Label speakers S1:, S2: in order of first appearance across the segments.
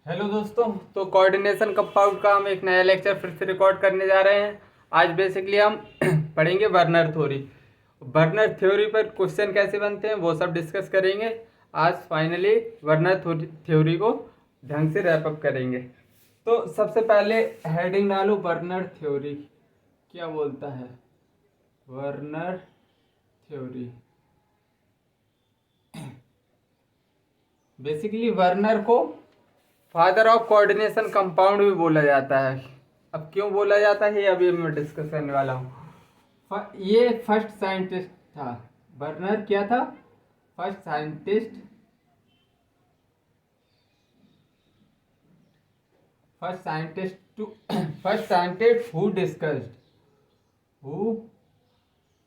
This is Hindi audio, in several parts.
S1: हेलो दोस्तों। तो कोऑर्डिनेशन कंपाउंड का हम एक नया लेक्चर फिर से रिकॉर्ड करने जा रहे हैं। आज बेसिकली हम पढ़ेंगे वर्नर थ्योरी। वर्नर थ्योरी पर क्वेश्चन कैसे बनते हैं वो सब डिस्कस करेंगे। आज फाइनली वर्नर थ्योरी को ढंग से रैप अप करेंगे। तो सबसे पहले हेडिंग डालो, वर्नर थ्योरी क्या बोलता है। वर्नर थ्योरी बेसिकली वर्नर को फादर ऑफ कोऑर्डिनेशन कंपाउंड भी बोला जाता है। अब क्यों बोला जाता है ये अभी मैं डिस्कस करने वाला हूँ। ये फर्स्ट साइंटिस्ट था। वर्नर क्या था? First scientist. First scientist to first scientist who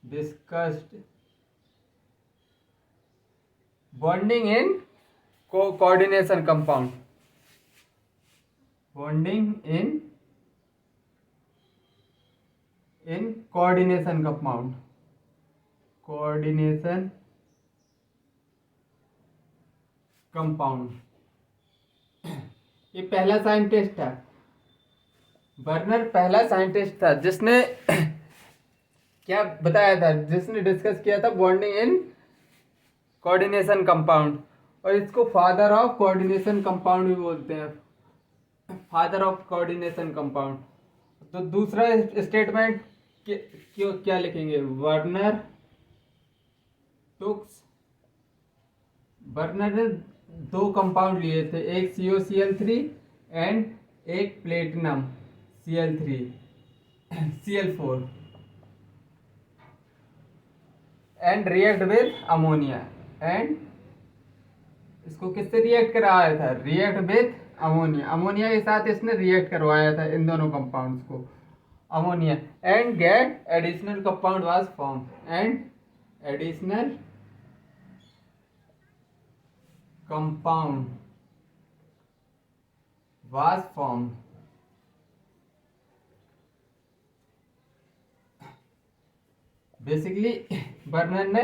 S1: discussed bonding in coordination compound. Bonding in coordination compound. Coordination compound ये पहला साइंटिस्ट था। वर्नर पहला साइंटिस्ट था जिसने क्या बताया था, जिसने डिस्कस किया था बॉन्डिंग इन कोऑर्डिनेशन कंपाउंड। और इसको फादर ऑफ कोऑर्डिनेशन कंपाउंड भी बोलते हैं, फादर ऑफ कोऑर्डिनेशन कंपाउंड। तो दूसरा स्टेटमेंट क्यों क्या लिखेंगे? वर्नर ने दो कंपाउंड लिए थे, एक COCl3 एंड एक platinum Cl4 and react with ammonia. And इसको किससे रिएक्ट कराया था? React with ammonia. अमोनिया के साथ इसने रिएक्ट करवाया था इन दोनों कंपाउंड्स को, ammonia. And get additional compound was form. And additional compound was form. Basically burner ने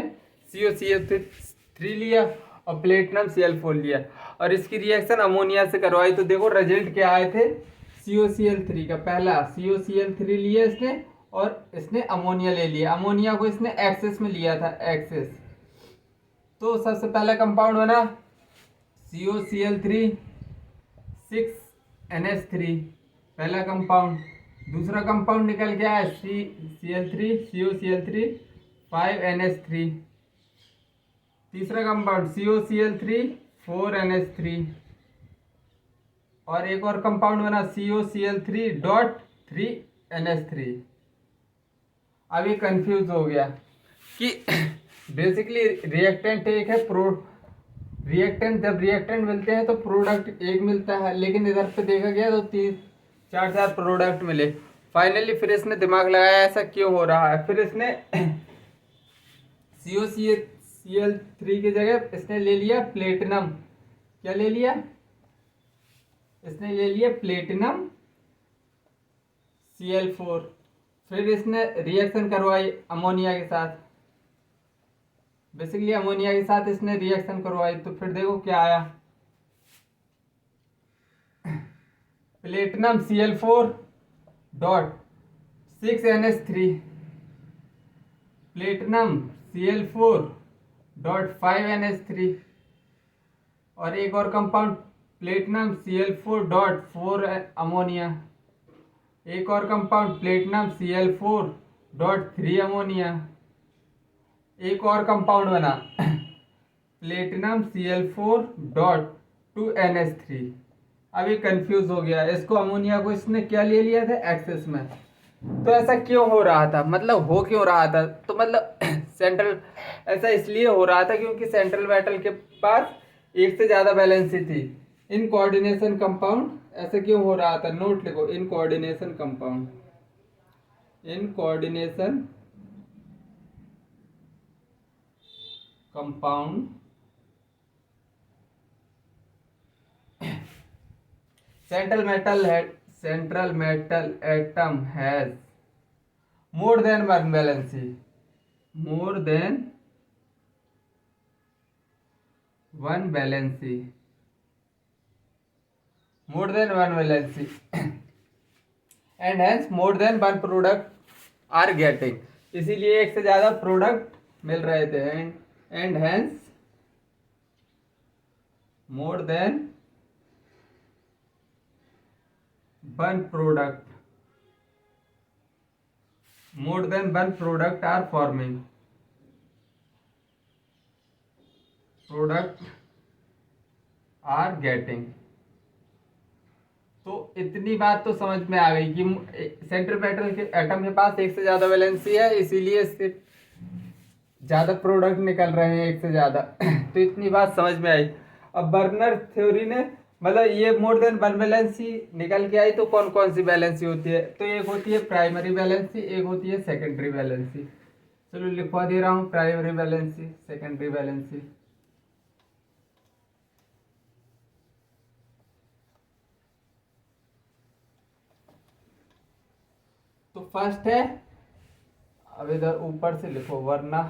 S1: COCl3 लिया और प्लेटिनम Cl4 लिया और इसकी रिएक्शन अमोनिया से करवाई। तो देखो रिजल्ट क्या आए थे। COCl3 का पहला COCl3 लिया इसने और इसने अमोनिया ले लिया। अमोनिया को इसने एक्सेस में लिया था, एक्सेस। तो सबसे पहला कंपाउंड बना COCl3 6NH3, पहला कंपाउंड। दूसरा कंपाउंड निकल गया है COCl3 5NH3। तीसरा कंपाउंड COCl3 4NH3 और एक और कंपाउंड बना COCl3.3NH3। अभी कंफ्यूज हो गया कि बेसिकली रिएक्टेंट एक है, जब रिएक्टेंट मिलते हैं तो प्रोडक्ट एक मिलता है, लेकिन इधर पे देखा गया तो 3 4 प्रोडक्ट मिले। फाइनली फिर इसने दिमाग लगाया ऐसा क्यों हो रहा है। फिर इसने COCl3 की जगह इसने ले लिया प्लेटिनम। क्या ले लिया? इसने ले लिया प्लेटिनम Cl4। फिर इसने रिएक्शन करवाई अमोनिया के साथ। बेसिकली अमोनिया के साथ इसने रिएक्शन करवाई तो फिर देखो क्या आया। प्लेटिनम Cl4.6NH3, प्लेटिनम Cl4.5NH3 और एक और कंपाउंड प्लेटिनम Cl4.4 अमोनिया। एक और कंपाउंड प्लेटिनम Cl4.3 अमोनिया। एक और कंपाउंड बना प्लेटिनम Cl4.2NH3। अभी कंफ्यूज हो गया। इसको अमोनिया को इसने क्या ले लिया था? एक्सेस में। तो ऐसा क्यों हो रहा था, मतलब हो क्यों रहा था? तो मतलब सेंट्रल ऐसा इसलिए हो रहा था क्योंकि सेंट्रल मेटल के पास एक से ज्यादा वैलेंसी थी। इन कोऑर्डिनेशन कंपाउंड ऐसा क्यों हो रहा था? नोट लिखो, इन coordination compound. In coordination compound central metal atom has more than one valency, more than one valency, more than one valency and hence more than one product are getting, इसीलिए एक से ज्यादा प्रोडक्ट मिल रहे थे। And hence more than one product are forming, product are getting. तो इतनी बात तो समझ में आ गई कि सेंट्रल पेट्रोल के एटम के पास एक से ज्यादा वैलेंसी है, इसीलिए इससे ज्यादा प्रोडक्ट निकल रहे हैं एक से ज्यादा। तो इतनी बात समझ में आई। अब बर्नर थ्योरी ने मतलब ये मोर देन वन वैलेंसी निकल के आई, तो कौन कौन सी वैलेंसी होती है? तो एक होती है प्राइमरी वैलेंसी, एक होती है सेकेंडरी वैलेंसी। चलो लिखवा दे रहा हूँ, प्राइमरी वैलेंसी, सेकेंडरी वैलेंसी। तो फर्स्ट है, अब इधर ऊपर से लिखो वरना,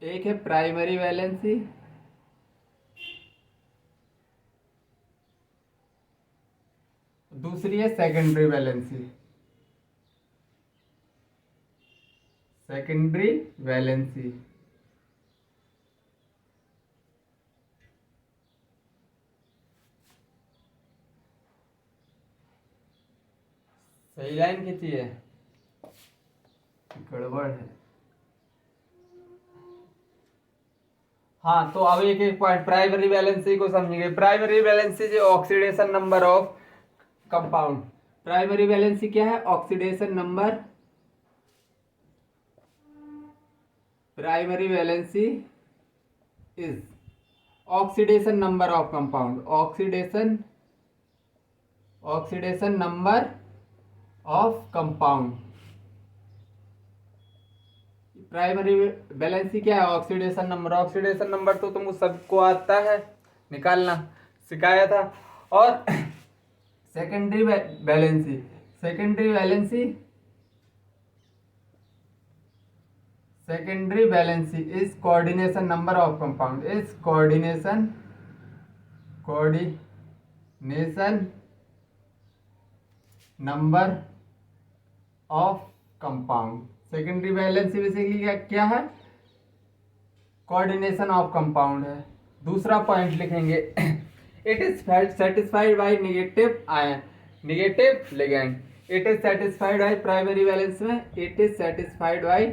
S1: एक है प्राइमरी वैलेंसी, दूसरी है सेकेंडरी वैलेंसी। सेकेंडरी वैलेंसी सही लाइन खींची है, गड़बड़ है। हाँ, तो अब एक एक पॉइंट प्राइमरी वैलेंसी को समझेंगे। प्राइमरी वैलेंसी जो oxidation number of compound, primary valency क्या है? Oxidation number, primary valency is oxidation number of compound, oxidation number of compound. Primary valency क्या है? Oxidation number. ऑक्सीडेशन नंबर तो तुम सबको आता है निकालना, सिखाया था। और secondary valency, secondary valency is coordination number of compound, is coordination number of compound. Secondary valency basically क्या है? कोऑर्डिनेशन ऑफ कंपाउंड है। दूसरा पॉइंट लिखेंगे, it is satisfied by negative ion, negative ligand. It is satisfied by primary valence में, it is satisfied by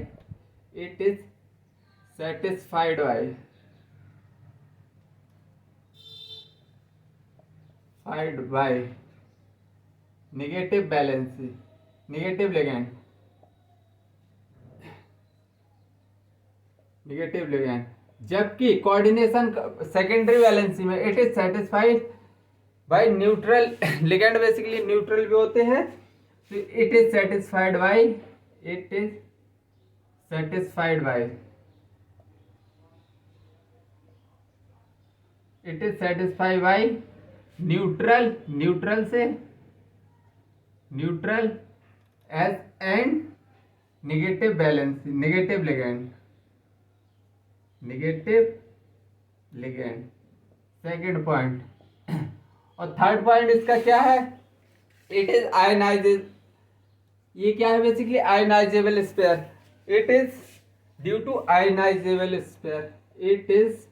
S1: negative valency, negative ligand, जबकि कोऑर्डिनेशन सेकेंडरी वैलेंसी में it is satisfied by neutral ligand, basically neutral भी होते हैं। तो it is satisfied by neutral as and negative valency, negative ligand. Second point. और थर्ड पॉइंट इसका क्या है? इट इज आयनाइजेबल, ये क्या है? Basically ionisable sphere, it is due to ionisable sphere, it is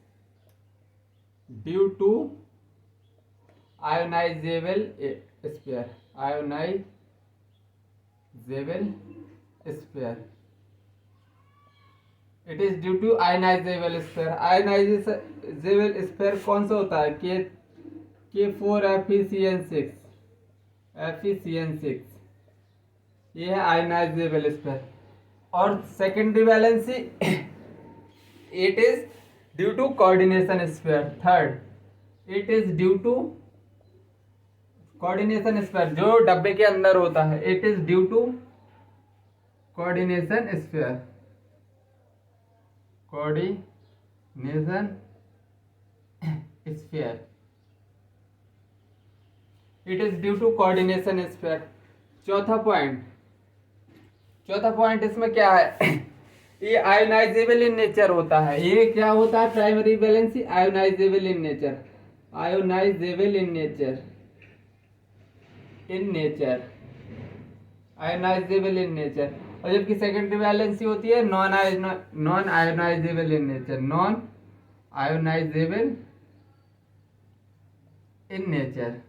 S1: due to ionisable sphere, it is due to ionisable sphere. Ionisable sphere कौन सा होता है? K4FeCN6, ये है आयनाइजेबल स्पेयर। और secondary valency it is due to coordination sphere. Third, it is due to coordination sphere, जो डब्बे के अंदर होता है, it is due to coordination sphere, it is due to coordination sphere. चौथा पॉइंट इसमें क्या है? ये आयोनाइजेबल इन नेचर होता है। ये क्या होता है? Primary valency ionisable in nature, ionisable in nature, in nature, ionisable in nature. और जबकि सेकेंडरी वैलेंसी होती है non ionisable in nature, non ionisable in nature.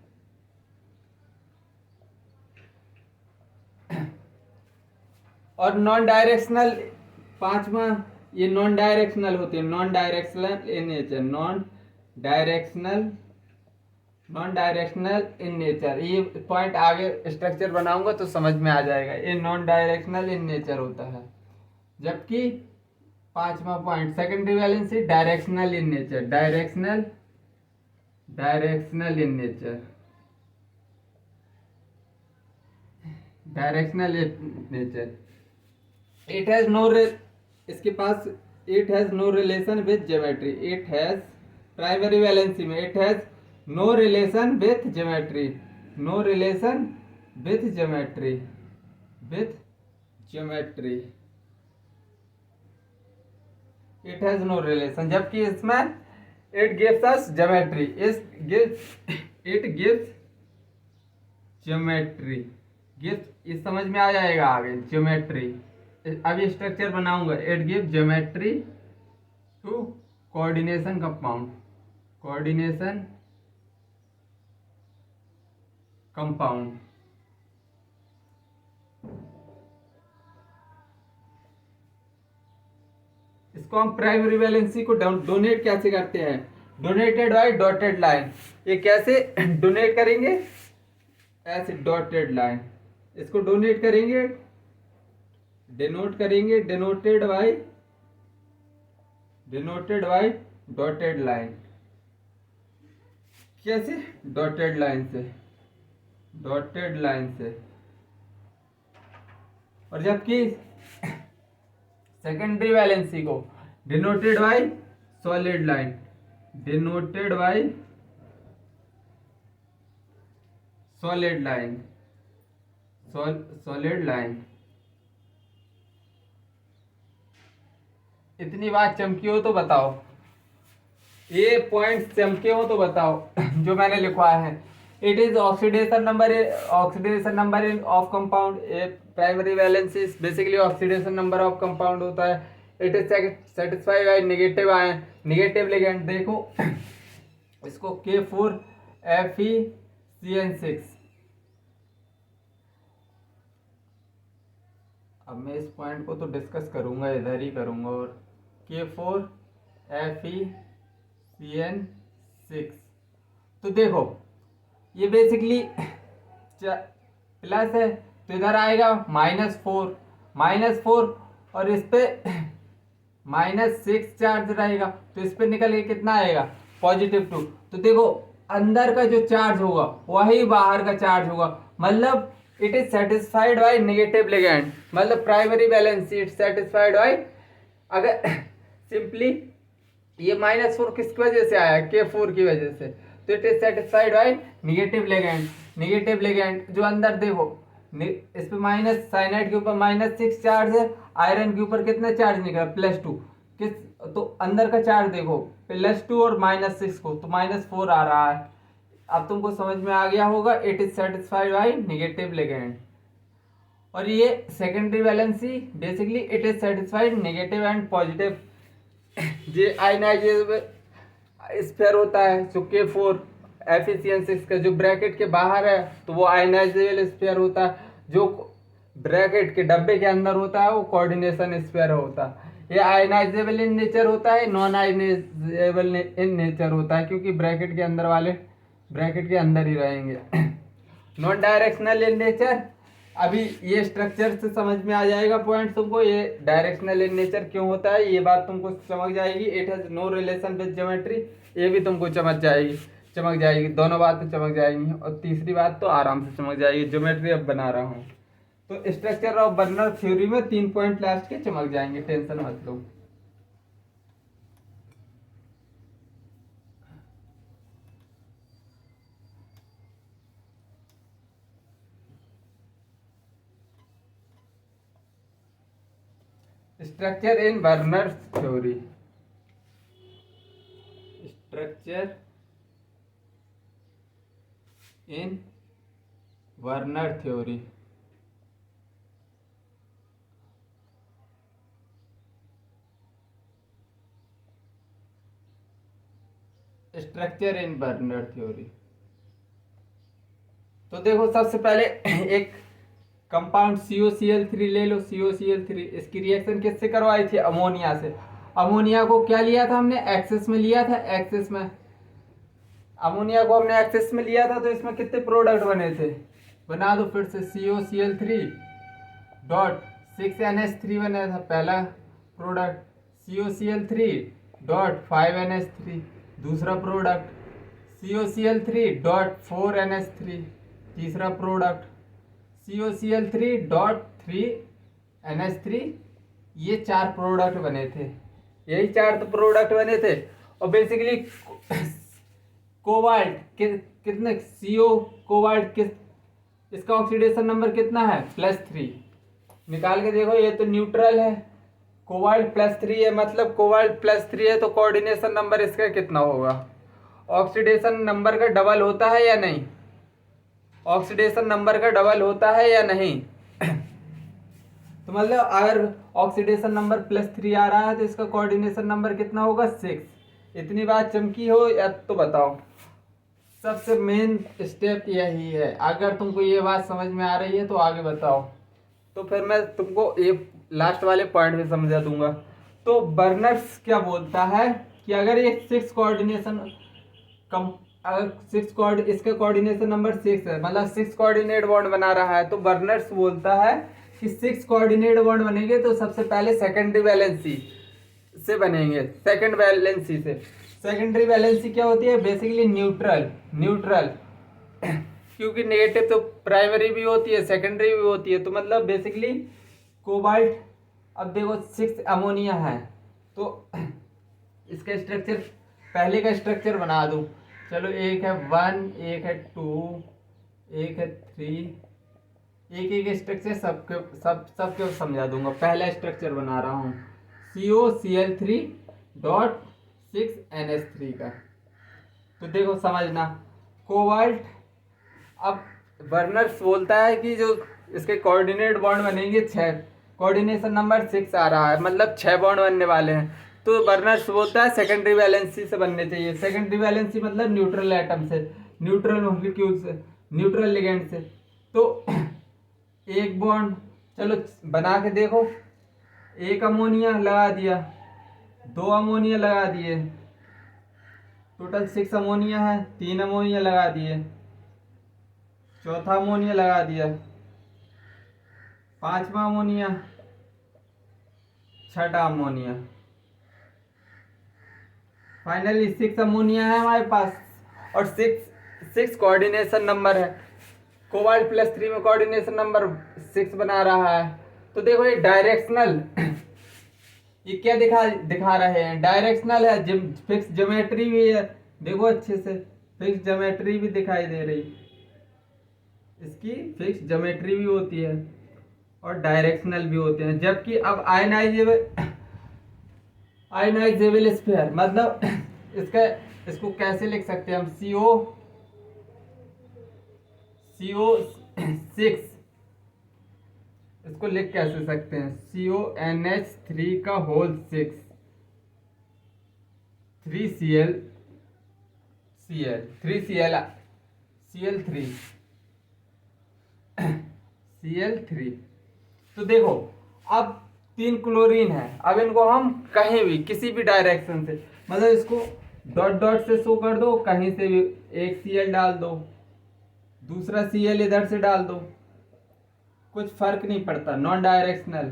S1: और नॉन डायरेक्शनल, पांचवा, ये नॉन डायरेक्शनल होते हैं, non directional in nature, non directional, non directional in nature. ये पॉइंट आगे स्ट्रक्चर बनाऊंगा तो समझ में आ जाएगा, ये नॉन डायरेक्शनल इन नेचर होता है। जबकि पांचवा point secondary valency directional in nature, directional, directional in nature, directional in nature. It has no, इसके पास it has no relation with geometry, it has, primary valency में it has no relation with geometry, no relation with geometry, with geometry, it has no relation. जबकि इसमें it gives us geometry, it gives geometry, gives, इस समझ में आ जाएगा आगे, ज्योमेट्री। अभी स्ट्रक्चर बनाऊंगा, it give geometry to coordination compound, coordination compound. इसको हम प्राइमरी वैलेंसी को डोनेट कैसे करते हैं, डोनेटेड बाय डॉटेड लाइन। ये कैसे डोनेट करेंगे, ऐसे डॉटेड लाइन, इसको डोनेट करेंगे, डिनोट करेंगे, डिनोटेड बाय डॉटेड लाइन। कैसे, डॉटेड लाइन से, डॉटेड लाइन से। और जबकि सेकेंडरी वैलेंसी को denoted by solid line, denoted by solid line, solid line. इतनी बात चमकी हो तो बताओ, ये पॉइंट चमके हो तो बताओ जो मैंने लिखवा है। It is oxidation number, oxidation number in of compound, primary valency basically oxidation number of compound होता है। It is satisfied by negative ion, negative ligand. देखो इसको K4FeCN6। अब मैं इस पॉइंट को तो डिस्कस करूंगा, इधर ही करूंगा। और K4FeCN6, तो देखो ये बेसिकली प्लस है तो इधर आएगा -4 और इस पे -6 चार्ज रहेगा तो इस पे निकल के कितना आएगा, +2। तो देखो अंदर का जो चार्ज होगा वही बाहर का चार्ज होगा, मतलब it is satisfied by negative ligand, मतलब primary valency it satisfied by. अगर सिंपली ये -4 किसकी वजह से आया, K4 की वजह से, तो it is satisfied by negative ligand. Negative ligand जो अंदर देखो इस पे माइनस, साइनाइड के ऊपर -6 चार्ज है, आयरन के ऊपर कितना चार्ज निकला, +2। किस, तो अंदर का चार्ज देखो +2 और -6 को, तो -4 आ रहा है। अब तुमको समझ में आ गया होगा, it is satisfied by negative ligand. और ये secondary valency basically it is satisfied negative and positive. ये आयनाइजेबल स्फीयर होता है जो K4FeCN6 का, जो ब्रैकेट के बाहर है तो वो आयनाइजेबल स्फीयर होता है, जो ब्रैकेट के डब्बे के अंदर होता है वो कोऑर्डिनेशन स्फीयर होता है। ये आयनाइजेबल इन नेचर होता है, नॉन आयनाइजेबल इन नेचर होता है, क्योंकि ब्रैकेट के अंदर वाले ब्रैकेट के अंदर ही रहेंगे। नॉन डायरेक्शनल इन नेचर, अभी ये स्ट्रक्चर से समझ में आ जाएगा पॉइंट तुमको, ये डायरेक्शनल इन नेचर क्यों होता है ये बात तुमको समझ जाएगी। It has no relation with geometry, ये भी तुमको चमक जाएगी, दोनों बातें चमक जाएंगी। और तीसरी बात तो आराम से चमक जाएगी, ज्योमेट्री अब बना रहा हूँ तो स्ट्रक्चर ऑफ बर्नर थ्योरी में 3 पॉइंट लास्ट के चमक जाएंगे, टेंशन मत लो। Structure in Werner theory, structure in Werner theory. Structure in Werner theory. तो देखो सबसे पहले एक कंपाउंड COCl3 ले लो। COCl3 इसकी रिएक्शन किससे करवाई थी? अमोनिया से। अमोनिया को क्या लिया था हमने? एक्सेस में लिया था। एक्सेस में अमोनिया को हमने एक्सेस में लिया था, तो इसमें कितने प्रोडक्ट बने थे? बना दो फिर से। COCl3 डॉट 6NH3 बना था पहला प्रोडक्ट। COCl3 डॉट 5NH3 दूसरा प्रोडक्ट। COCl3 डॉट 4NH3 तीसरा प्रोडक्ट। COCl3 डॉट 3NH3 ये 4 प्रोडक्ट बने थे। यही 4 तो प्रोडक्ट बने थे। और बेसिकली कोबाल्ट कितने कोबाल्ट इसका ऑक्सीडेशन नंबर कितना है? +3। निकाल के देखो, ये तो न्यूट्रल है। कोबाल्ट +3 है, मतलब कोबाल्ट +3 है, तो कोऑर्डिनेशन नंबर इसका कितना होगा? ऑक्सीडेशन नंबर का डबल होता है या नहीं? ऑक्सीडेशन नंबर का डबल होता है या नहीं? तो मतलब अगर ऑक्सीडेशन नंबर +3 आ रहा है तो इसका कोऑर्डिनेशन नंबर कितना होगा? 6। इतनी बात चमकी हो या तो बताओ। सबसे मेन स्टेप यही है। अगर तुमको ये बात समझ में आ रही है तो आगे बताओ, तो फिर मैं तुमको ये लास्ट वाले पॉइंट भी समझा दूंगा। तो बर्नर्स क्या बोलता है कि अगर ये 6 कोऑर्डिनेशन इसका कोऑर्डिनेशन नंबर 6 है, मतलब 6 कोऑर्डिनेट बॉन्ड बना रहा है, तो बर्नर्स बोलता है कि 6 कोऑर्डिनेट बॉन्ड बनेंगे तो सबसे पहले सेकेंडरी वैलेंसी से बनेंगे। सेकेंडरी वैलेंसी क्या होती है? बेसिकली न्यूट्रल क्योंकि नेगेटिव तो प्राइमरी भी होती है, सेकेंडरी भी होती है। तो मतलब बेसिकली कोबाल्ट, अब देखो 6 अमोनिया है, तो इसका स्ट्रक्चर, पहले का स्ट्रक्चर बना दूं। चलो, एक है 1, एक है 2, एक है 3, एक स्ट्रक्चर सबके समझा दूंगा। पहला स्ट्रक्चर बना रहा हूँ COCl3 डॉट 6NH3 का। तो देखो समझना, कोबाल्ट, अब बर्नर्स बोलता है कि जो इसके कोऑर्डिनेट बॉन्ड बनेंगे 6, कोऑर्डिनेशन नंबर 6 आ रहा है, मतलब 6 बॉन्ड बनने वाले हैं। तो बर्नर्स बोलता है सेकेंडरी वैलेंसी से बनने चाहिए। सेकेंडरी वैलेंसी मतलब न्यूट्रल एटम से, न्यूट्रल मॉलिक्यूल से, न्यूट्रल लिगेंड से। तो एक बॉन्ड, चलो बना के देखो। एक अमोनिया लगा दिया, 2 अमोनिया लगा दिए, टोटल 6 अमोनिया है। 3 अमोनिया लगा दिए, चौथा अमोनिया लगा दिया, 5वां अमोनिया, 6ठा अमोनिया, फाइनली 6 अमोनिया है हमारे पास। और 6 कोऑर्डिनेशन नंबर है। कोबाल्ट +3 में कोऑर्डिनेशन नंबर 6 बना रहा है। तो देखो ये डायरेक्शनल, ये क्या दिखा रहे हैं? डायरेक्शनल है। फिक्स ज्योमेट्री भी है, देखो अच्छे से फिक्स ज्योमेट्री भी दिखाई दे रही, इसकी फिक्स ज्योमेट्री भी होती है और डायरेक्शनल भी होते हैं। जबकि अब आयनाइजेबल स्फीयर, मतलब इसको कैसे लिख सकते हैं हम? CO6, इसको लिख कैसे सकते हैं? CONH3 का होल 6, 3Cl3 तो देखो, अब 3 क्लोरीन है। अब इनको हम कहीं भी किसी भी डायरेक्शन से, मतलब इसको डॉट डॉट से शो कर दो, कहीं से भी एक Cl डाल दो, दूसरा Cl इधर से डाल दो, कुछ फर्क नहीं पड़ता। नॉन डायरेक्शनल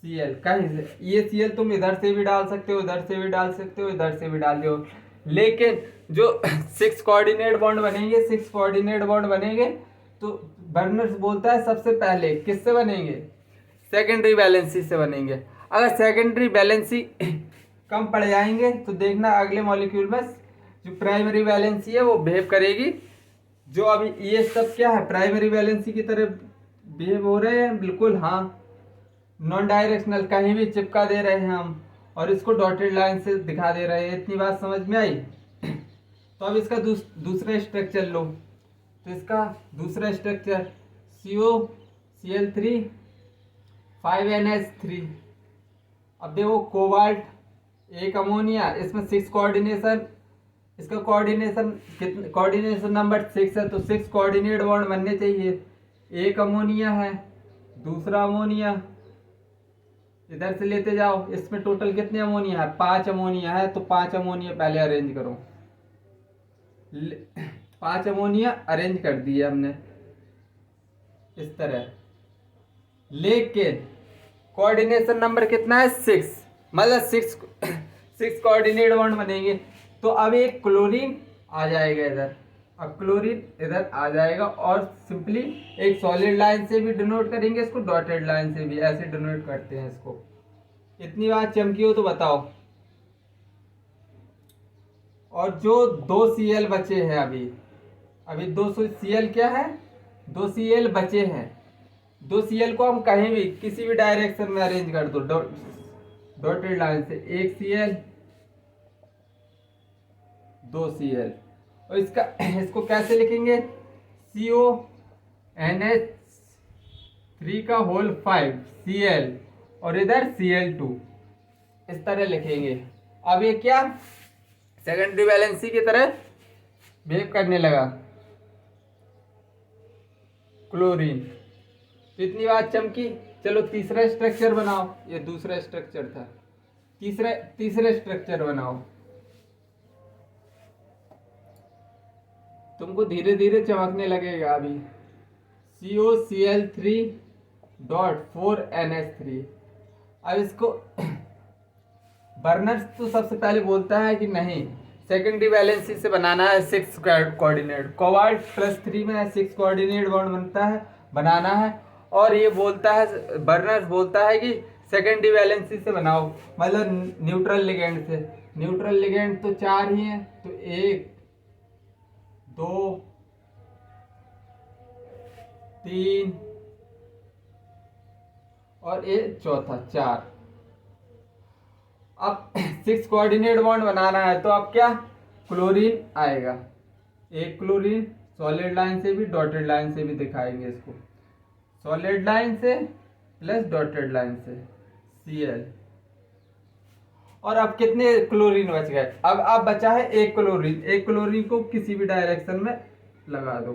S1: Cl कहीं से, ये Cl तुम इधर से भी डाल सकते हो, इधर से भी डाल सकते हो, इधर से भी डाल दो। लेकिन जो 6 कोऑर्डिनेट बॉन्ड बनेंगे, तो बर्नर्स बोलता है सबसे पहले किससे बनेंगे? सेकेंडरी वैलेंसी से बनेंगे। अगर सेकेंडरी वैलेंसी कम पड़ जाएंगे तो देखना अगले मॉलिक्यूल में जो प्राइमरी वैलेंसी है वो बिहेव करेगी। जो अभी ये सब क्या है? प्राइमरी वैलेंसी की तरह बिहेव हो रहे हैं, बिल्कुल। हाँ, नॉन डायरेक्शनल, कहीं भी चिपका दे रहे हैं हम, और इसको डॉटेड लाइन से दिखा दे रहे हैं। इतनी बात समझ में आई? तो अब इसका दूसरा स्ट्रक्चर लो। तो इसका दूसरा स्ट्रक्चर COCl3 5NH3। अब देखो कोबाल्ट एक अमोनिया, इसमें 6 कोऑर्डिनेशन, इसका कोऑर्डिनेशन कितने, कोऑर्डिनेशन नंबर 6 है, तो 6 कोऑर्डिनेट बॉन्ड बनने चाहिए। एक अमोनिया है, दूसरा अमोनिया, इधर से लेते जाओ, इसमें टोटल कितने अमोनिया है, 5 अमोनिया है, तो 5 अमोनिया पहले अरेंज करो। 5 अमोनिया अरेंज कर दिए हमने इस तरह, लेकिन कोऑर्डिनेशन नंबर कितना है, 6, मतलब 6 कोऑर्डिनेट बॉन्ड बनेंगे। तो अब एक क्लोरीन आ जाएगा इधर, अब क्लोरीन इधर आ जाएगा, और सिंपली एक सॉलिड लाइन से भी डिनोट करेंगे इसको, डॉटेड लाइन से भी ऐसे डिनोट करते हैं इसको। इतनी बात चमकी हो तो बताओ। और जो 2 Cl बचे हैं अभी 2 Cl क्या है, 2 Cl बचे हैं, 2 Cl को हम कहीं भी किसी भी डायरेक्शन में अरेंज कर दो डॉटेड लाइन से, 1 Cl 2 Cl, और इसको कैसे लिखेंगे, CONH3 का होल 5 Cl और इधर Cl2, इस तरह लिखेंगे। अब ये क्या सेकेंडरी वैलेंसी की तरह बिहेव करने लगा क्लोरीन। तो इतनी बात चमकी। चलो तीसरा स्ट्रक्चर बनाओ, ये दूसरा स्ट्रक्चर था, तीसरा स्ट्रक्चर बनाओ। तुमको धीरे धीरे चमकने लगेगा अभी। COCl3.4NH3। अब इसको बर्नर्स तो सबसे पहले बोलता है कि नहीं, सेकेंडरी वैलेंसी से बनाना है 6 कोऑर्डिनेट, कोबाल्ट +3 में 6 कोऑर्डिनेट बॉन्ड बनाना है। और ये बोलता है, बर्नर्स बोलता है कि सेकेंडरी वैलेंसी से बनाओ, मतलब न्यूट्रल लिगेंड से। न्यूट्रल लिगेंड तो 4 ही हैं, तो 1 2 3 और एक चौथा 4। अब 6 कोऑर्डिनेट बॉन्ड बनाना है, तो अब क्या क्लोरीन आएगा, एक क्लोरीन सॉलिड लाइन से भी डॉटेड लाइन से भी दिखाएंगे इसको, सॉलिड लाइन से प्लस डॉटेड लाइन से Cl। और अब कितने क्लोरीन बच गए, अब बचा है एक क्लोरीन, एक क्लोरीन को किसी भी डायरेक्शन में लगा दो।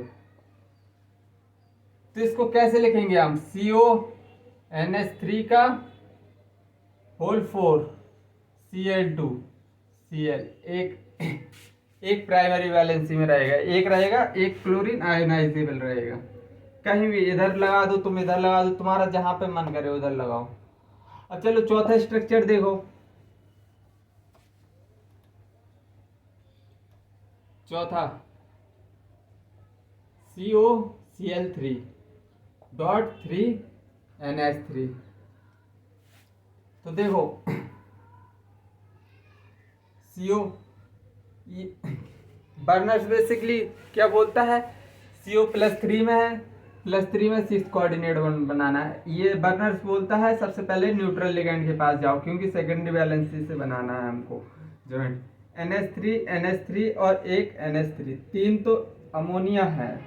S1: तो इसको कैसे लिखेंगे हम, CONH3 का होल 4 Cl2 Cl, एक प्राइमरी वैलेंसी में रहेगा, एक क्लोरीन आयोनाइजेबल रहेगा। कहीं भी इधर लगा दो, तुम इधर लगा दो, तुम्हारा जहां पे मन करे उधर लगाओ। अब चलो चौथा स्ट्रक्चर देखो। चौथा COCl3.3NH3। तो देखो CO बर्नर्स बेसिकली क्या बोलता है, CO +3 में है, +3 में 6 कोऑर्डिनेट बनाना है। ये बर्नर्स बोलता है सबसे पहले न्यूट्रल लिगेंड के पास जाओ, क्योंकि सेकेंडरी वैलेंसी से बनाना है हमको जॉइंट। NH3 और एक NH3, 3 तो अमोनिया है।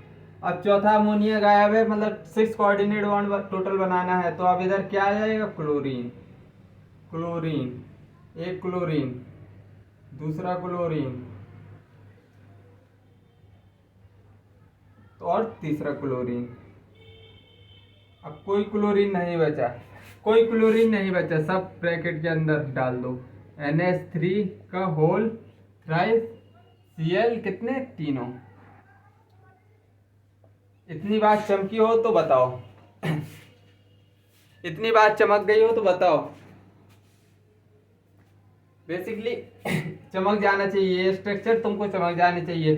S1: अब चौथा अमोनिया गायब है, मतलब 6 कोऑर्डिनेट बॉन्ड टोटल बनाना है। तो अब इधर क्या आ जाएगा, क्लोरीन, एक क्लोरीन, दूसरा क्लोरीन, तो और तीसरा क्लोरीन। अब कोई क्लोरीन नहीं बचा, सब ब्रैकेट के अंदर डाल दो। NH3 का होल 5 Cl कितने, तीनों। इतनी बात चमकी हो तो बताओ इतनी बात चमक गई हो तो बताओ। बेसिकली चमक जाना चाहिए, ये स्ट्रक्चर तुमको चमक जाने चाहिए।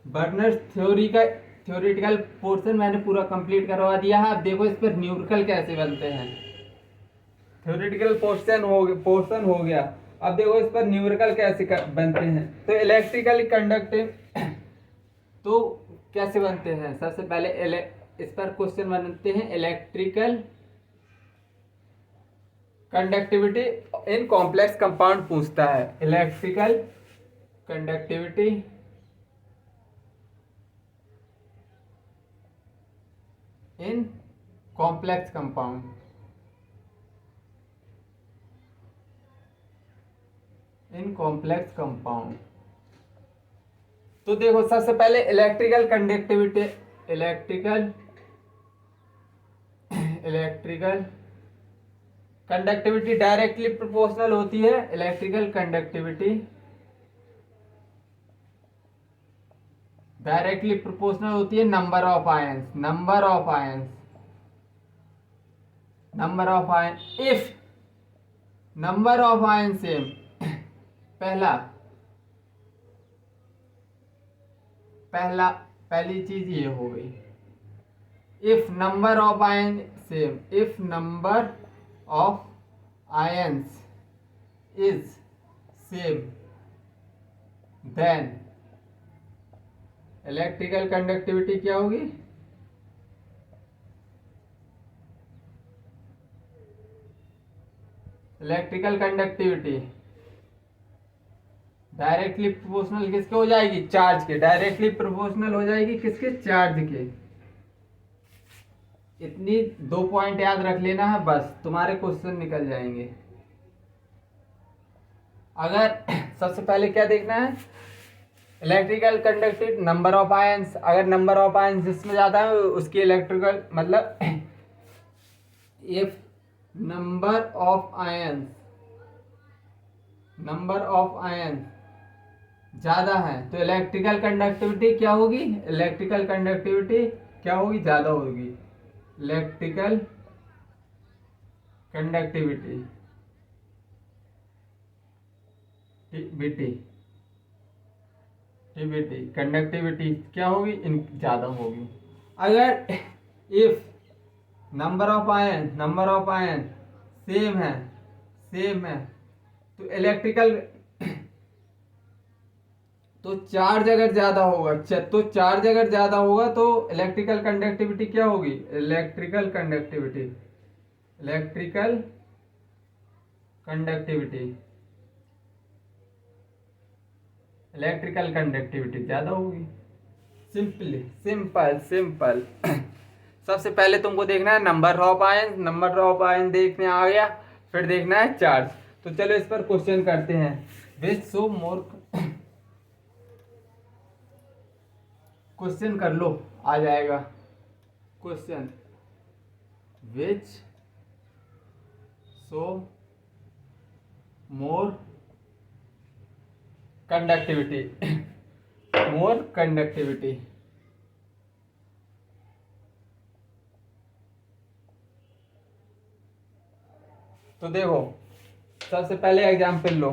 S1: बर्नर्स थ्योरी का थ्योरेटिकल पोर्शन मैंने पूरा कंप्लीट करवा दिया है। अब देखो इस पर न्यूमेरिकल कैसे बनते हैं। थ्योरेटिकल पोर्शन हो गया, अब देखो इस पर न्यूमेरिकल कैसे बनते हैं। तो इलेक्ट्रिकल कंडक्टिव तो कैसे बनते हैं, सबसे पहले इस पर क्वेश्चन बनते हैं, electrical conductivity in complex compound पूछता है। Electrical conductivity in complex compound, in complex compound. तो देखो सबसे पहले electrical conductivity, electrical electrical conductivity directly proportional होती है, इलेक्ट्रिकल कंडक्टिविटी डायरेक्टली प्रोपोर्शनल होती है number of ions, number of ions, number of ion. If number of ion same, पहला पहला पहली चीज ये हो गई, if number of ion same, if number of ions is same, then electrical conductivity क्या होगी, इलेक्ट्रिकल कंडक्टिविटी डायरेक्टली प्रोपोर्शनल किसके हो जाएगी, चार्ज के, डायरेक्टली प्रोपोर्शनल हो जाएगी किसके, चार्ज के। इतनी 2 पॉइंट याद रख लेना है बस, तुम्हारे क्वेश्चन निकल जाएंगे। अगर सबसे पहले क्या देखना है, electrical conductivity number of ions, अगर नंबर ऑफ आयंस जिसमें ज्यादा है उसकी इलेक्ट्रिकल, मतलब if number of ions, number of ions ज्यादा है तो इलेक्ट्रिकल कंडक्टिविटी क्या होगी, इलेक्ट्रिकल कंडक्टिविटी क्या होगी, ज्यादा होगी, electrical conductivity TBT, TBT conductivity क्या होगी, इन ज्यादा होगी। अगर if number of ion, number of ion same है, सेम है तो इलेक्ट्रिकल, तो चार्ज अगर ज्यादा होगा, तो चार्ज अगर ज्यादा होगा तो इलेक्ट्रिकल कंडक्टिविटी क्या होगी, electrical conductivity, electrical conductivity, electrical conductivity ज्यादा होगी। Simply, simple simple. सबसे पहले तुमको देखना है number of ion, number of ion देखने आ गया, फिर देखना है चार्ज। तो चलो इस पर क्वेश्चन करते हैं, विच शो मोर, क्वेश्चन कर लो आ जाएगा question, which show more conductivity, more conductivity. तो देखो सबसे पहले एग्जाम्पल लो,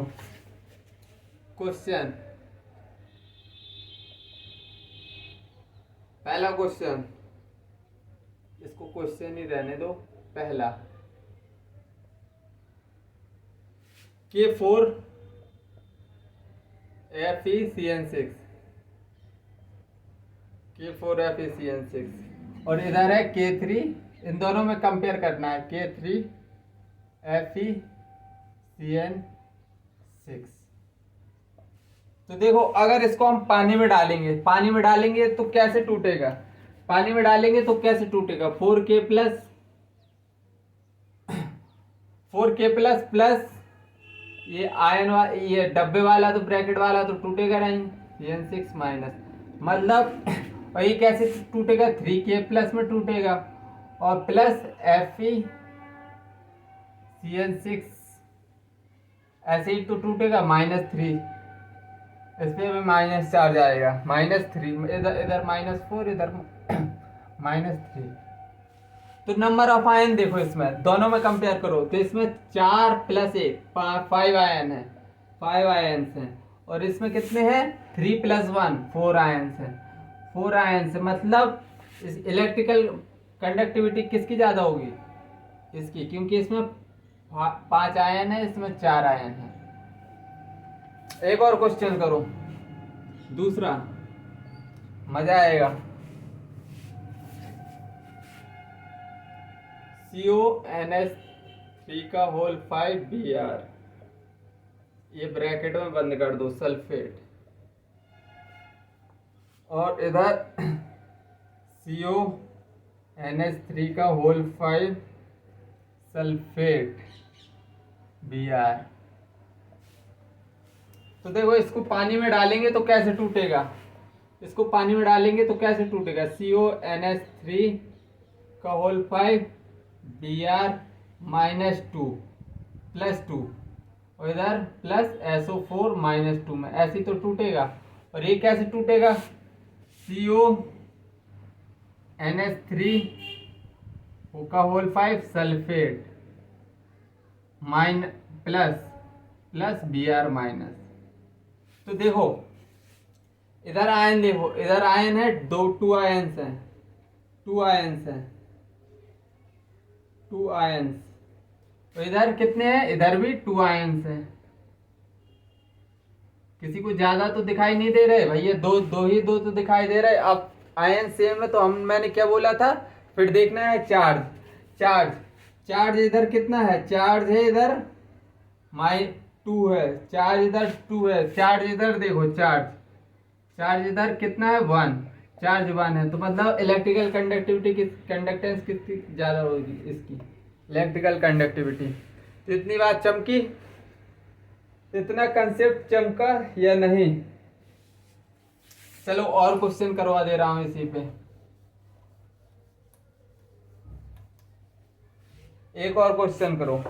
S1: क्वेश्चन, पहला क्वेश्चन, इसको क्वेश्चन ही रहने दो, पहला K4 FeCN6, K4 FeCN6 और इधर है K3, इन दोनों में कंपेयर करना है, K3 FeCN6। तो देखो अगर इसको हम पानी में डालेंगे, पानी में डालेंगे तो कैसे टूटेगा, पानी में डालेंगे तो कैसे टूटेगा, 4K plus 4K plus plus ये आयन ये डब्बे वाला तो ब्रैकेट वाला तो टूटेगा नहीं, CN6 माइनस, मतलब वही कैसे टूटेगा, 3K प्लस में टूटेगा और प्लस FeCN6 ऐसे ही तो टूटेगा, -3, इस पे भी माइनस चार्ज आएगा, -3, इधर इधर -4, इधर -3। तो नंबर ऑफ आयन देखो इसमें दोनों में कंपेयर करो तो इसमें 4 + 1 5 आयन है, 5 आयन्स हैं और इसमें कितने हैं 3 + 1 4 आयन्स हैं, 4 आयन्स, मतलब इस इलेक्ट्रिकल कंडक्टिविटी किसकी ज़्यादा होगी, इसकी, क्योंकि इसमें 5 आयन है, इसमें 4 आयन है। एक और क्वेश्चन करो, दूसरा, मजा आएगा। CONH3 का होल 5Br, ये ब्रैकेट में बंद कर दो, सल्फेट, और इधर CO NH3 का होल 5 सल्फेट Br। तो देखो इसको पानी में डालेंगे तो कैसे टूटेगा, इसको पानी में डालेंगे तो कैसे टूटेगा, CONH3 का होल 5 Br -2 +2 और इधर प्लस SO4 -2 में ऐसे ही तो टूटेगा। और ये कैसे टूटेगा, CONH3 का होल 5 सल्फेट प्लस Br-। तो देखो इधर आयन, देखो इधर आयन है, टू आयन्स हैं, टू आयन्स। तो इधर कितने हैं, इधर भी टू आयन्स हैं। किसी को ज्यादा तो दिखाई नहीं दे रहे भैया, दो तो दिखाई दे रहे। अब आयन सेम है तो मैंने क्या बोला था, फिर देखना है चार्ज इधर कितना है, चार्ज है इधर -2 है, चार्ज इधर 2 है, चार्ज इधर देखो, चार्ज इधर कितना है 1, चार्ज 1 है। तो मतलब इलेक्ट्रिकल कंडक्टिविटी कंडक्टेंस कितनी ज़्यादा होगी इसकी, इलेक्ट्रिकल कंडक्टिविटी। तो इतनी बात चमकी, इतना कंसेप्ट चमका या नहीं। चलो और क्वेश्चन करवा दे रहा हूँ इसी पे, एक और क्वेश्चन करो।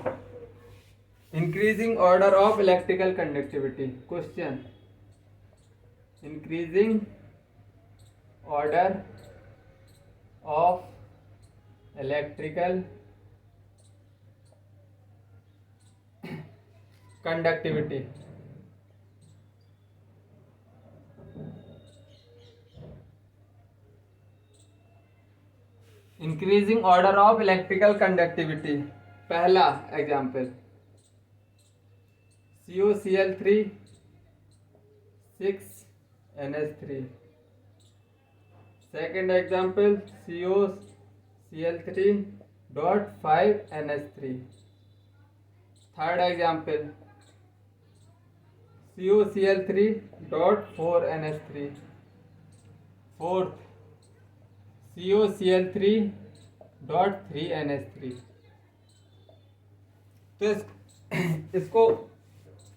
S1: Increasing order of electrical conductivity question, increasing order of electrical conductivity. Increasing order of electrical conductivity, पहला example COCl3 6NH3। Second example COCl3 .5NH3। Third example COCl3 .4NH3। Fourth COCl3 .3NH3। तो इसको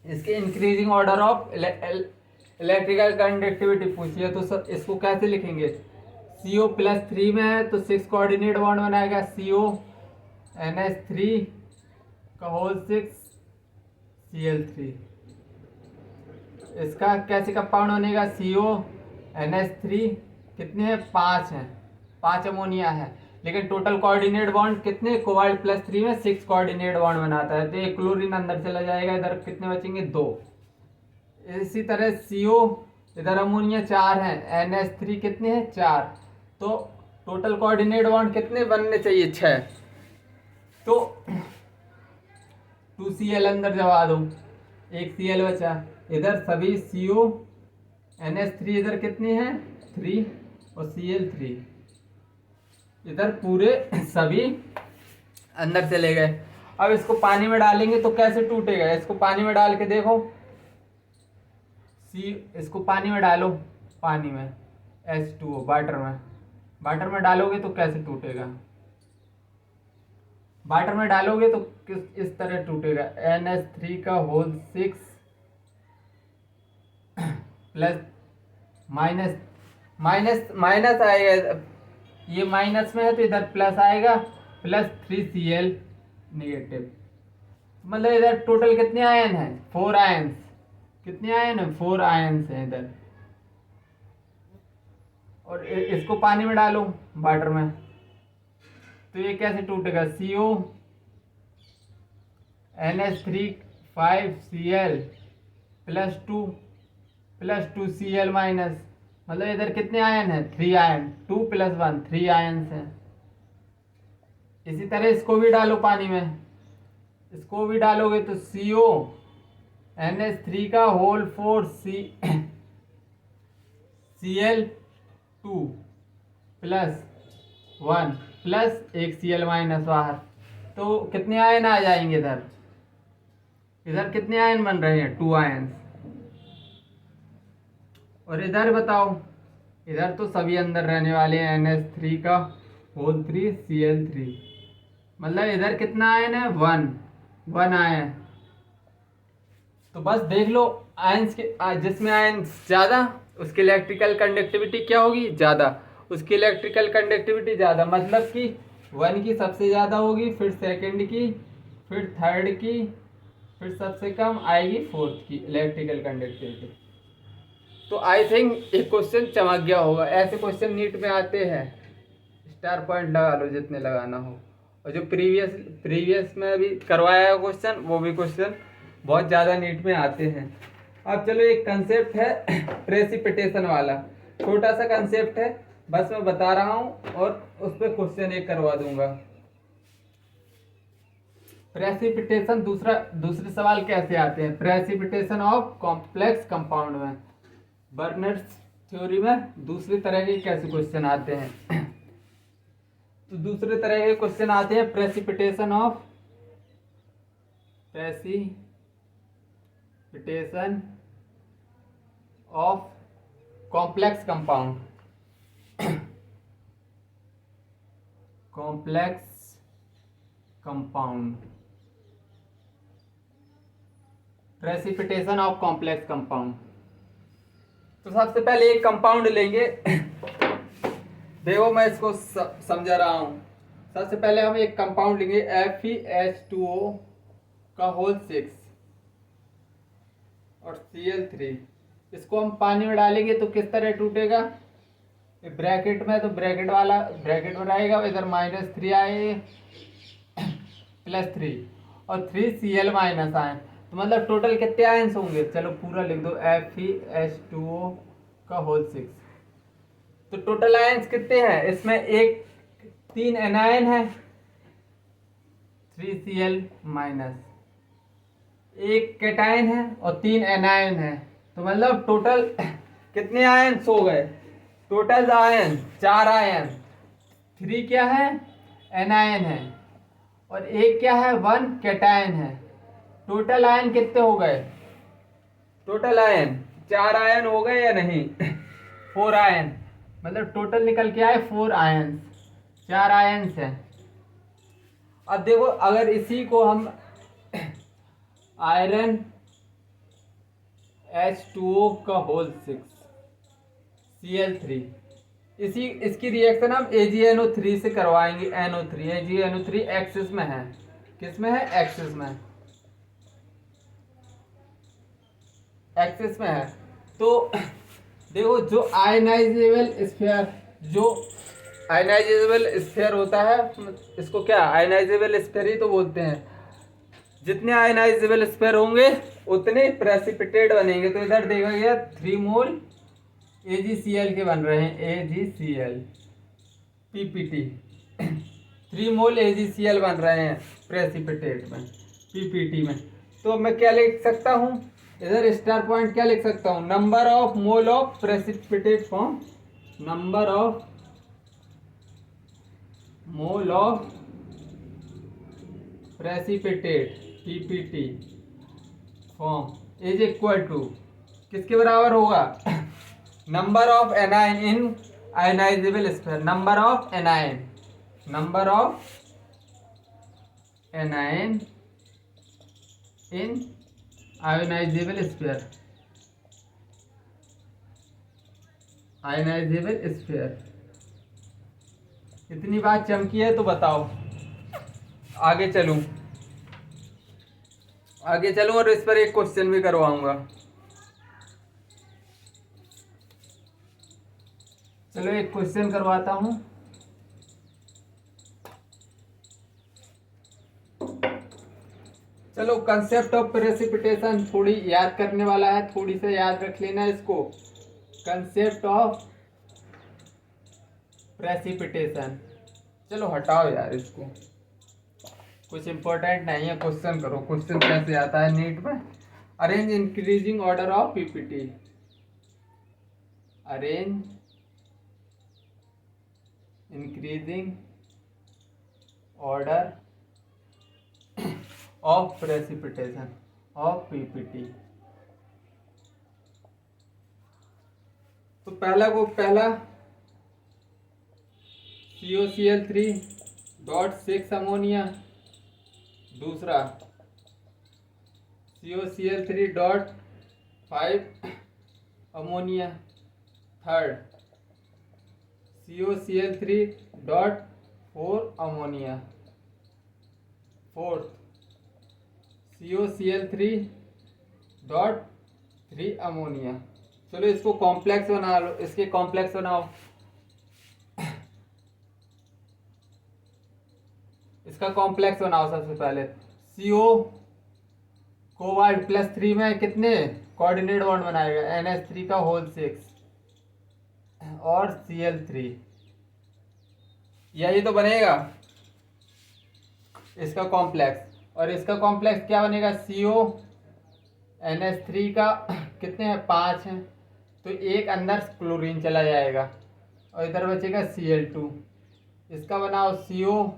S1: इसके increasing order of electrical conductivity पूछी है, तो सर इसको कैसे लिखेंगे, CO+3 में है तो 6 कोऑर्डिनेट बॉन्ड बनाएगा, CONH3 का होल 6 Cl3। इसका कैसे कंपाउंड बनेगा, CONH3 कितने हैं, 5 हैं, 5 अमोनिया है, लेकिन टोटल कोऑर्डिनेट बॉन्ड कितने, कोबाल्ट +3 में 6 कोऑर्डिनेट बॉन्ड बनाता है, तो एक क्लोरीन अंदर चला जाएगा, इधर कितने बचेंगे 2। इसी तरह CO, इधर अमोनिया 4 है, NH3 कितने हैं 4, तो टोटल कोऑर्डिनेट बॉन्ड कितने बनने चाहिए 6, तो 2Cl अंदर जमा दो, एक Cl बचा, इधर सभी CO NH3 इधर कितने हैं 3 और Cl3 इधर पूरे सभी अंदर चले गए। अब इसको पानी में डालेंगे तो कैसे टूटेगा, इसको पानी में डाल के देखो, इसको पानी में डालो, पानी में H2O वाटर में डालोगे तो कैसे टूटेगा, वाटर में डालोगे तो इस तरह टूटेगा, NH3 का होल 6 प्लस माइनस आएगा, ये माइनस में है तो इधर प्लस आएगा, प्लस 3Cl नेगेटिव। मतलब इधर टोटल कितने आयन हैं, 4 आयन्स, कितने आयन हैं 4 आयन्स हैं इधर। और इसको पानी में डालो वाटर में, तो ये कैसे टूटेगा, CONH3 5Cl plus 2Cl minus, मतलब इधर कितने आयन है 3 आयन, 2 + 1 3 आयन्स हैं। इसी तरह इसको भी डालो पानी में, इसको भी डालोगे तो CONH3 का होल 4 Cl2 + 1 प्लस एक Cl माइनस बाहर, तो कितने आयन आ जाएंगे इधर, इधर कितने आयन बन रहे हैं 2 आयन। और इधर बताओ, इधर तो सभी अंदर रहने वाले हैं, NH3 का होल 3 Cl3। मतलब इधर कितना आयन है, 1 आयन। तो बस देख लो, आयंस के जिसमें आयन ज़्यादा उसकी इलेक्ट्रिकल कंडक्टिविटी क्या होगी, ज़्यादा। उसकी इलेक्ट्रिकल कंडक्टिविटी ज़्यादा मतलब कि 1 की सबसे ज़्यादा होगी, फिर सेकंड की, फिर थर्ड की, फिर सबसे कम आएगी 4th की इलेक्ट्रिकल कंडक्टिविटी। तो आई थिंक एक क्वेश्चन चमक गया होगा। ऐसे क्वेश्चन नीट में आते हैं, स्टार पॉइंट लगा लो जितने लगाना हो। और जो प्रीवियस में भी करवाया है क्वेश्चन, वो भी क्वेश्चन बहुत ज़्यादा नीट में आते हैं। अब चलो, एक कंसेप्ट है प्रेसिपिटेशन वाला, छोटा सा कंसेप्ट है, बस मैं बता रहा हूँ और उस पर क्वेश्चन एक करवा दूंगा। प्रेसिपिटेशन, दूसरे सवाल कैसे आते हैं, प्रेसिपिटेशन ऑफ कॉम्प्लेक्स कंपाउंड में, बर्नर्स थ्योरी में दूसरी तरह के कैसे क्वेश्चन आते हैं। तो दूसरे तरह के क्वेश्चन आते हैं precipitation of complex compound, precipitation of complex compound. तो सबसे पहले एक कंपाउंड लेंगे। देखो मैं इसको समझा रहा हूं। सबसे पहले हम एक कंपाउंड लेंगे FeH2O का होल 6 और Cl3। इसको हम पानी में डालेंगे तो किस तरह टूटेगा, ब्रैकेट में, तो ब्रैकेट में रहेगा, इधर -3 आए +3 और 3Cl माइनस आए, तो मतलब टोटल कितने आयंस होंगे, चलो पूरा लिख दो, FeH2O का होल 6। तो टोटल आयंस कितने हैं इसमें, 3 एनायन है, 3Cl माइनस, एक कैटायन है और 3 एनायन है। तो मतलब टोटल कितने आयंस हो गए, टोटल आयन 4 आयन, 3 क्या है, एनायन है, और एक क्या है, 1 कैटायन है। टोटल आयन कितने हो गए, टोटल आयन 4 आयन हो गए या नहीं 4 आयन, मतलब टोटल निकल के आए 4 आयन, 4 आयन्स हैं। अब देखो, अगर इसी को हम आयरन H2O का होल 6 Cl3, इसकी रिएक्शन हम AgNO3 से करवाएंगे। NO3, AgNO3 एक्सिस में है, किस में है, एक्सिस में, एक्सिस में है। तो देखो, जो आयनाइजेबल स्फीयर होता है, इसको क्या आयनाइजेबल स्फीयर ही तो बोलते हैं। जितने आयनाइजेबल स्फीयर होंगे उतने प्रेसिपिटेट बनेंगे। तो इधर देखा गया 3 मोल AgCl के बन रहे हैं, AgCl PPT 3 मोल AgCl बन रहे हैं प्रेसिपिटेट में, PPT में। तो मैं क्या लिख सकता हूँ, इधर स्टार पॉइंट क्या लिख सकता हूँ, number of mole of precipitate form, number of mole of precipitate PPT form is equal to, किसके बराबर होगा, number of anion in ionisable sphere, number of anion in ionisable sphere. इतनी बात चमकी है तो बताओ, आगे चलूं और इस पर एक क्वेश्चन भी करवाऊंगा। चलो एक क्वेश्चन करवाता हूं। चलो, कंसेप्ट ऑफ प्रेसिपिटेशन थोड़ी याद करने वाला है, थोड़ी सा याद रख लेना इसको। कंसेप्ट ऑफ प्रेसिपिटेशन, चलो हटाओ यार इसको, कुछ इंपॉर्टेंट नहीं है। क्वेश्चन करो, क्वेश्चन कैसे आता है नीट में। Arrange increasing order of PPT, arrange increasing order of precipitation of PPT। तो पहला COCl3.6 अमोनिया, दूसरा COCl3.5 ammonia, third COCl3.4 ammonia, fourth COCl3.3 ammonia. चलो इसको कॉम्प्लेक्स बना लो, इसके कॉम्प्लेक्स बनाओ। इसका कॉम्प्लेक्स बनाओ सबसे पहले। CO कोबाल्ट +3 में कितने कोऑर्डिनेट बॉन्ड बनाएगा, NH3 का होल 6 और Cl3, यही तो बनेगा इसका कॉम्प्लेक्स। और इसका कॉम्प्लेक्स क्या बनेगा, CO NH3 का कितने हैं, 5 हैं, तो एक अंदर क्लोरीन चला जाएगा और इधर बचेगा Cl2। इसका बनाओ CO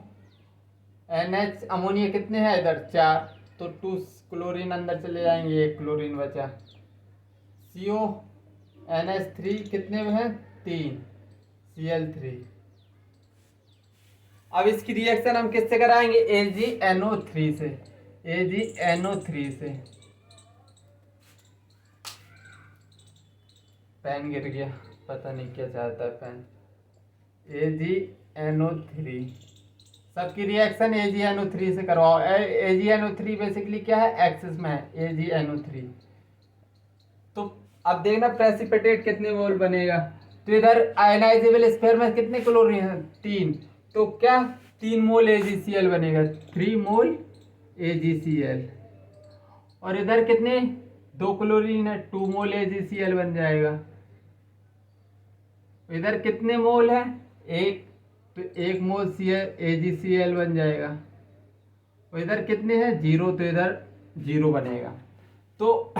S1: NH अमोनिया कितने हैं इधर, 4, तो 2 क्लोरीन अंदर चले जाएंगे, एक क्लोरीन बचा। CO NH3 कितने में है, 3, Cl3। अब इसकी रिएक्शन हम किससे कराएंगे, AgNO3 से, AgNO3 से। पेन गिर गया, पता नहीं क्या चाहता है पेन। AgNO3 सबकी रिएक्शन AgNO3 से करवाओ। AgNO3 बेसिकली क्या है, एक्सिस में है AgNO3। तो अब देखना प्रेसिपिटेट कितने मोल बनेगा, तो इधर आयनाइजेबल स्फीयर में कितने क्लोरीन है, 3, तो क्या 3 मोल AgCl बनेगा, 3 मोल AgCl। और इधर कितने, 2 क्लोरीन है, 2 मोल AgCl बन जाएगा। इधर कितने मोल है, 1, तो 1 मोल AgCl बन जाएगा। और इधर कितने हैं, 0, तो इधर 0 बनेगा। तो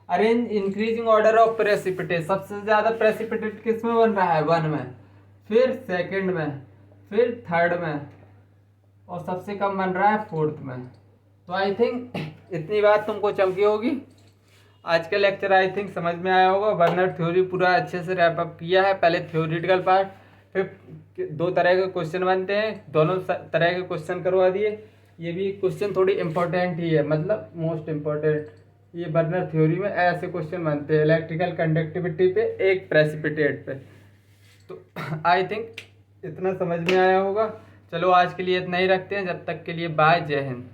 S1: arrange increasing order of precipitate, सबसे ज्यादा प्रेसिपिटेट किस में बन रहा है, 1 में, फिर सेकंड में, फिर थर्ड में, और सबसे कम बन रहा है 4th में। तो आई थिंक इतनी बात तुमको चमकी होगी। आज का लेक्चर आई थिंक समझ में आया होगा। बर्नर थ्योरी पूरा अच्छे से रैप अप किया है। पहले थ्योरेटिकल पार्ट, फिर 2 तरह के क्वेश्चन बनते हैं, दोनों तरह के क्वेश्चन करवा दिए। ये भी क्वेश्चन थोड़ी इंपॉर्टेंट ही है, मतलब मोस्ट इम्पोर्टेंट। ये बर्नर थ्योरी में ऐसे क्वेश्चन बनते हैं, इलेक्ट्रिकल कंडक्टिविटी पे, एक प्रेसिपिटेट पे। तो आई थिंक इतना समझ में आया होगा। चलो आज के लिए इतना ही रखते हैं, जब तक के लिए बाय, जय हिंद।